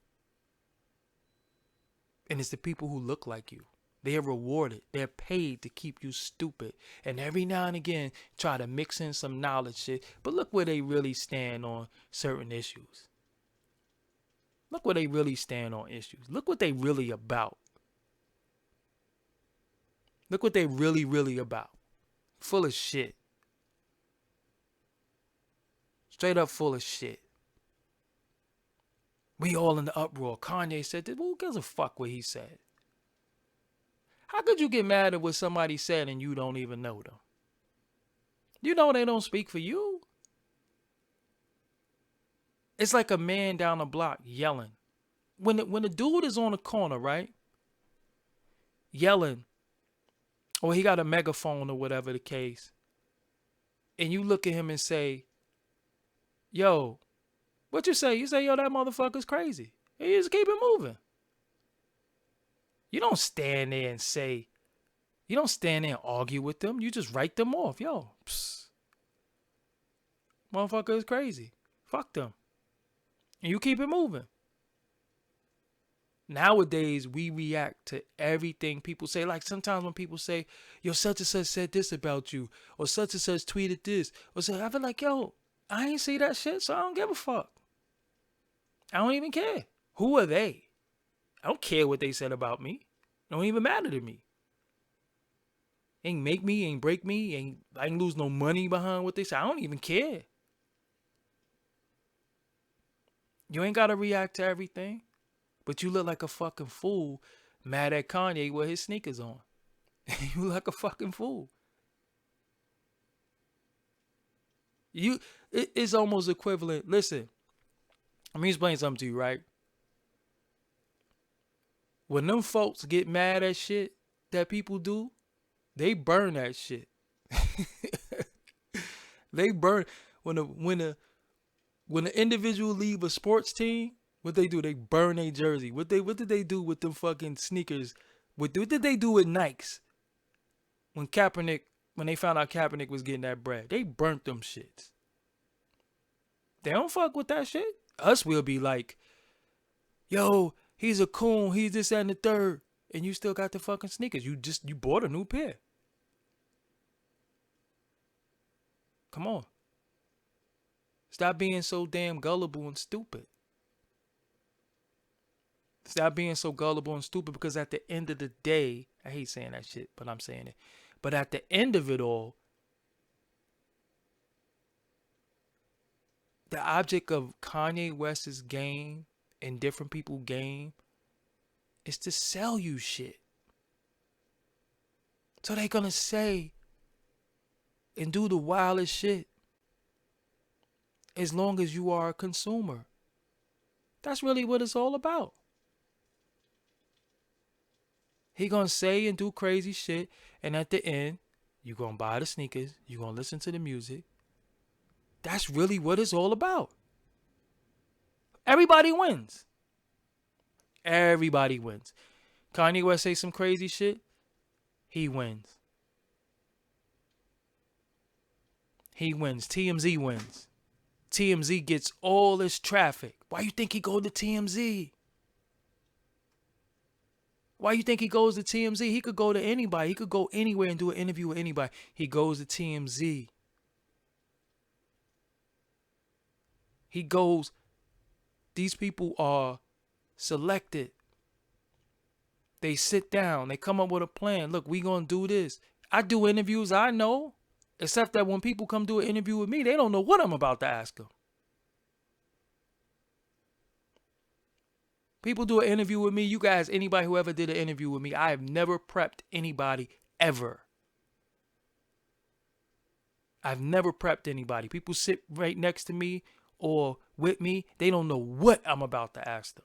A: And it's the people who look like you. They are rewarded. They're paid to keep you stupid. And every now and again, try to mix in some knowledge shit. But look where they really stand on certain issues. Look where they really stand on issues. Look what they really about. Look what they really, really about. Full of shit. Straight up full of shit. We all in the uproar. Kanye said this. Well, who gives a fuck what he said? How could you get mad at what somebody said and you don't even know them? You know they don't speak for you. It's like a man down the block yelling. When the dude is on the corner, right? Yelling. Or he got a megaphone or whatever the case. And you look at him and say, yo, what you say? You say, yo, that motherfucker's crazy. And you just keep it moving. You don't stand there and say, you don't stand there and argue with them. You just write them off. Yo, psst, motherfucker is crazy. Fuck them. And you keep it moving. Nowadays, we react to everything people say. Like sometimes when people say, yo, such and such said this about you, or such and such tweeted this, or so, I feel like, yo, I ain't see that shit, so I don't give a fuck. I don't even care. Who are they? I don't care what they said about me. It don't even matter to me. Ain't make me, ain't break me, I ain't lose no money behind what they say. I don't even care. You ain't gotta react to everything. But you look like a fucking fool mad at Kanye with his sneakers on. You look like a fucking fool. It's almost equivalent. Listen, let me explain something to you, right? When them folks get mad at shit that people do, they burn that shit. They burn when the individual leave a sports team. What they do? They burn a jersey. What did they do with them fucking sneakers? What did they do with Nikes? When they found out Kaepernick was getting that bread, they burnt them shits. They don't fuck with that shit. Us will be like, yo, he's a coon, he's this that, and the third, and you still got the fucking sneakers. You bought a new pair. Come on. Stop being so damn gullible and stupid. Stop being so gullible and stupid, because at the end of the day, I hate saying that shit, but I'm saying it. But at the end of it all, the object of Kanye West's game and different people's game is to sell you shit. So they gonna say and do the wildest shit as long as you are a consumer. That's really what it's all about. He gonna say and do crazy shit, and at the end, you gonna buy the sneakers, you gonna listen to the music. That's really what it's all about. Everybody wins. Everybody wins. Kanye West say some crazy shit, he wins. He wins. TMZ wins. TMZ gets all this traffic. Why you think he go to TMZ? Why you think he goes to TMZ? He could go to anybody. He could go anywhere and do an interview with anybody. He goes to TMZ. He goes, these people are selected. They sit down. They come up with a plan. Look, we gonna do this. I do interviews, I know. Except that when people come do an interview with me, they don't know what I'm about to ask them. People do an interview with me. You guys, anybody who ever did an interview with me, I have never prepped anybody ever. I've never prepped anybody. People sit right next to me or with me. They don't know what I'm about to ask them.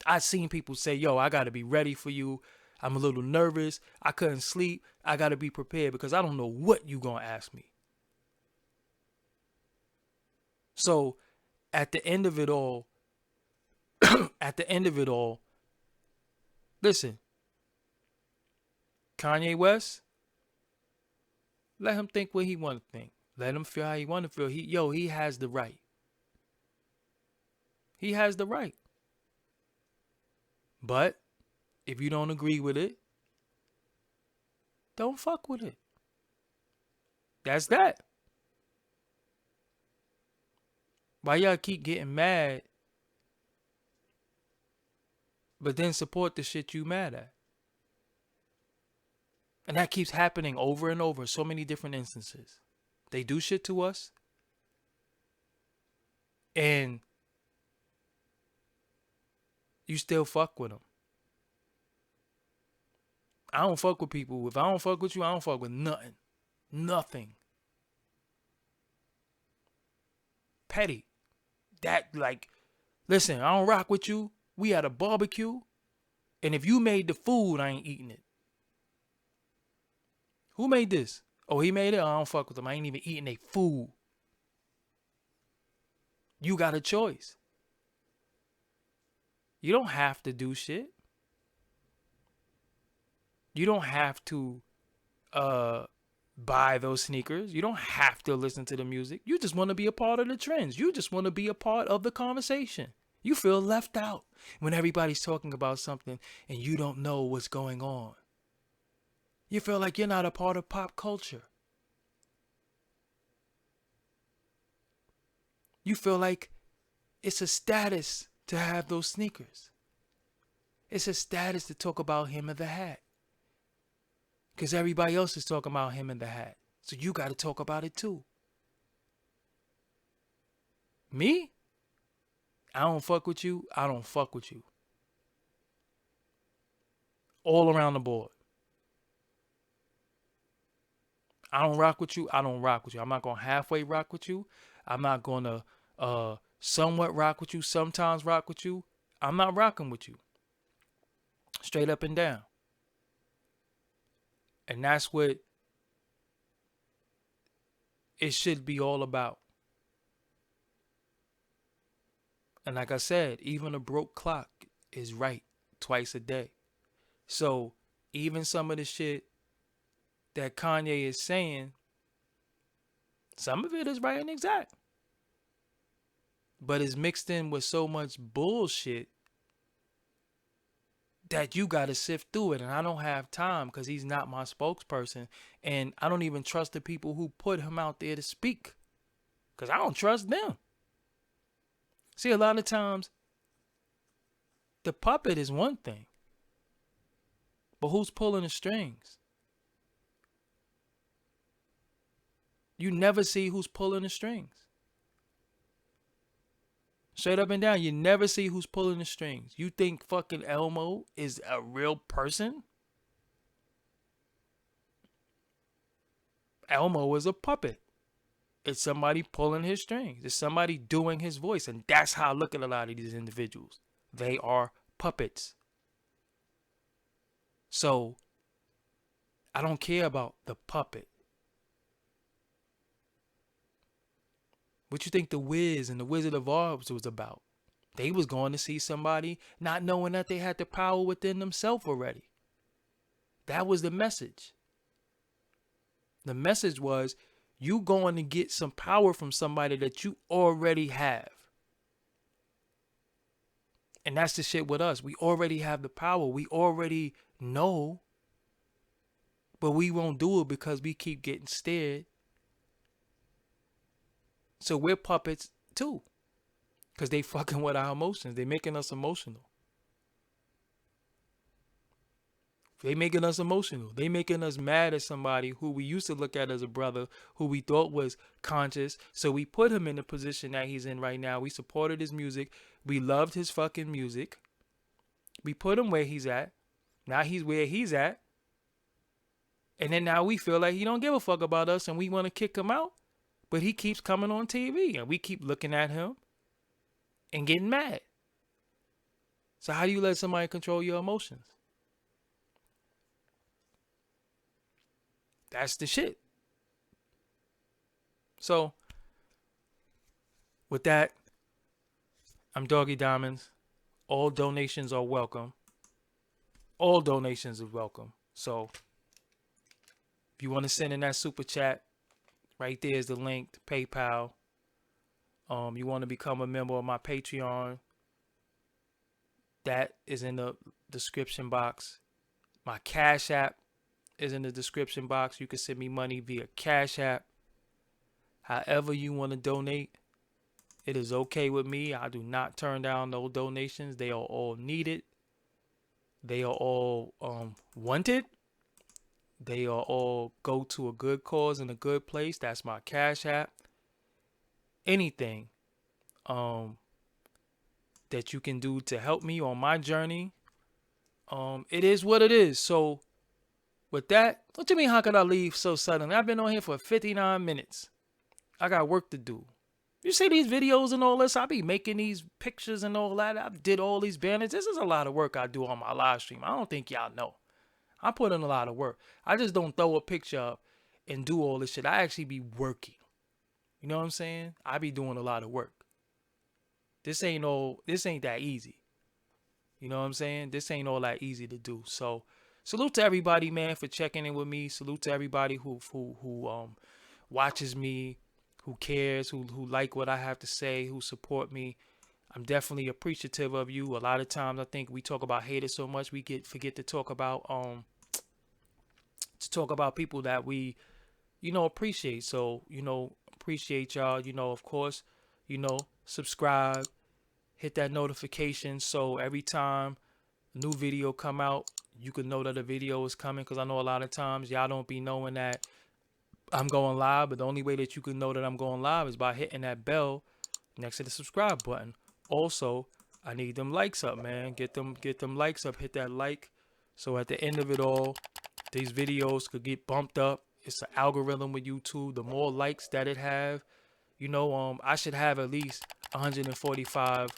A: I've seen people say, yo, I got to be ready for you. I'm a little nervous. I couldn't sleep. I got to be prepared because I don't know what you going to ask me. So at the end of it all, listen, Kanye West, let him think what he want to think. Let him feel how he want to feel. He has the right. He has the right. But if you don't agree with it, don't fuck with it. That's that. Why y'all keep getting mad, but then support the shit you mad at? And that keeps happening over and over, so many different instances. They do shit to us, and you still fuck with them. I don't fuck with people. If I don't fuck with you, I don't fuck with nothing. Nothing. Petty. Listen, I don't rock with you. We had a barbecue, and if you made the food, I ain't eating it. Who made this? Oh, he made it? I don't fuck with him. I ain't even eating their food. You got a choice. You don't have to do shit. You don't have to buy those sneakers. You don't have to listen to the music. You just want to be a part of the trends. You just want to be a part of the conversation. You feel left out when everybody's talking about something and you don't know what's going on. You feel like you're not a part of pop culture. You feel like it's a status to have those sneakers. It's a status to talk about him in the hat. Because everybody else is talking about him in the hat. So you got to talk about it too. Me? I don't fuck with you. I don't fuck with you. All around the board. I don't rock with you. I don't rock with you. I'm not going to halfway rock with you. I'm not going to somewhat rock with you. Sometimes rock with you. I'm not rocking with you. Straight up and down. And that's what it should be all about. And like I said, even a broke clock is right twice a day. So even some of the shit that Kanye is saying, some of it is right and exact. But it's mixed in with so much bullshit that you got to sift through it. And I don't have time because he's not my spokesperson. And I don't even trust the people who put him out there to speak because I don't trust them. See, a lot of times, the puppet is one thing. But who's pulling the strings? You never see who's pulling the strings. Straight up and down, you never see who's pulling the strings. You think fucking Elmo is a real person? Elmo is a puppet. It's somebody pulling his strings. It's somebody doing his voice. And that's how I look at a lot of these individuals. They are puppets. So, I don't care about the puppet. What you think The Wiz and the Wizard of Oz was about? They was going to see somebody not knowing that they had the power within themselves already. That was the message. The message was you going to get some power from somebody that you already have. And that's the shit with us. We already have the power. We already know. But we won't do it because we keep getting stared. So we're puppets too. Because they fucking with our emotions. They making us emotional. They making us emotional. They making us mad at somebody who we used to look at as a brother, who we thought was conscious. So we put him in the position that he's in right now. We supported his music. We loved his fucking music. We put him where he's at. Now he's where he's at. And then now we feel like he don't give a fuck about us and we want to kick him out. But he keeps coming on TV and we keep looking at him and getting mad. So how do you let somebody control your emotions? That's the shit. So, with that, I'm Doggie Diamonds. All donations are welcome. All donations are welcome. So, if you want to send in that super chat, right there is the link to PayPal. You want to become a member of my Patreon, that is in the description box. My Cash App is in the description box. You can send me money via Cash App. However you want to donate, it is okay with me. I do not turn down no donations. They are all needed. They are all wanted. They are all go to a good cause in a good place. That's my Cash App. Anything that you can do to help me on my journey, it is what it is. So with that, what do you mean, how could I leave so suddenly? I've been on here for 59 minutes. I got work to do. You see these videos and all this? I be making these pictures and all that. I did all these banners. This is a lot of work I do on my live stream. I don't think y'all know. I put in a lot of work. I just don't throw a picture up and do all this shit. I actually be working. You know what I'm saying? I be doing a lot of work. This ain't that easy. You know what I'm saying? This ain't all that easy to do. So salute to everybody, man, for checking in with me. Salute to everybody who watches me, who cares, who like what I have to say, who support me. I'm definitely appreciative of you. A lot of times I think we talk about haters so much we forget to talk about people that we, appreciate. So, appreciate y'all, of course, subscribe, hit that notification so every time a new video come out, you can know that a video is coming, because I know a lot of times y'all don't be knowing that I'm going live, but the only way that you can know that I'm going live is by hitting that bell next to the subscribe button. Also, I need them likes up, man. Get them likes up. Hit that like. So at the end of it all, these videos could get bumped up. It's an algorithm with YouTube. The more likes that it have, I should have at least 145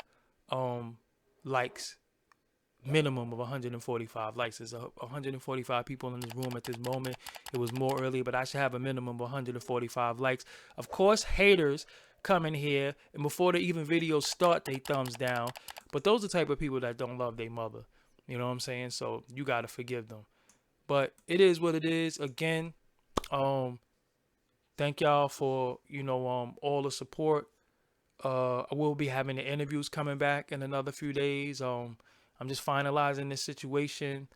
A: likes. Minimum of 145 likes. There's 145 people in this room at this moment. It was more earlier, but I should have a minimum of 145 likes. Of course, haters come in here, and before the even videos start, they thumbs down. But those are the type of people that don't love their mother. You know what I'm saying? So you gotta forgive them. But it is what it is. Again, thank y'all for all the support. I will be having the interviews coming back in another few days. I'm just finalizing this situation.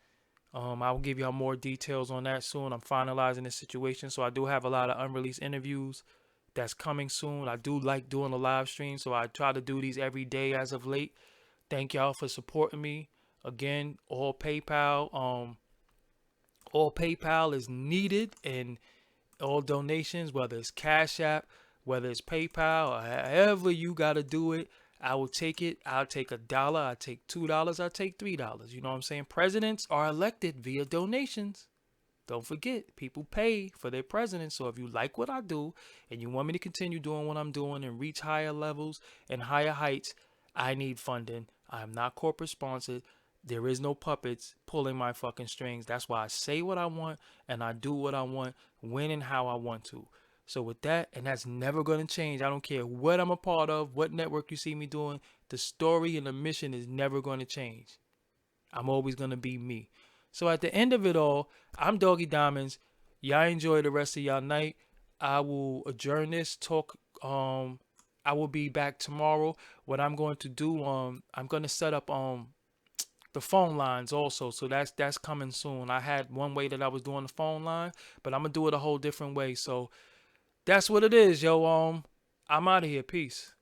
A: I'll give y'all more details on that soon. I'm finalizing this situation, so I do have a lot of unreleased interviews that's coming soon. I do like doing a live stream, so I try to do these every day as of late. Thank y'all for supporting me. Again, all PayPal is needed, and all donations, whether it's Cash App, whether it's PayPal, or however you gotta do it, I will take it. I'll take $1. I'll take $2. I'll take $3. You know what I'm saying? Presidents are elected via donations. Don't forget, people pay for their presidents. So if you like what I do and you want me to continue doing what I'm doing and reach higher levels and higher heights, I need funding. I'm not corporate sponsored. There is no puppets pulling my fucking strings. That's why I say what I want and I do what I want, when and how I want to. So with that, and that's never going to change. I don't care what I'm a part of, what network you see me doing. The story and the mission is never going to change. I'm always going to be me. So at the end of it all, I'm Doggie Diamonds. Y'all enjoy the rest of y'all night. I will adjourn this talk. I will be back tomorrow. What I'm going to do, I'm going to set up the phone lines also. So that's coming soon. I had one way that I was doing the phone line, but I'm going to do it a whole different way. So that's what it is, yo. I'm out of here. Peace.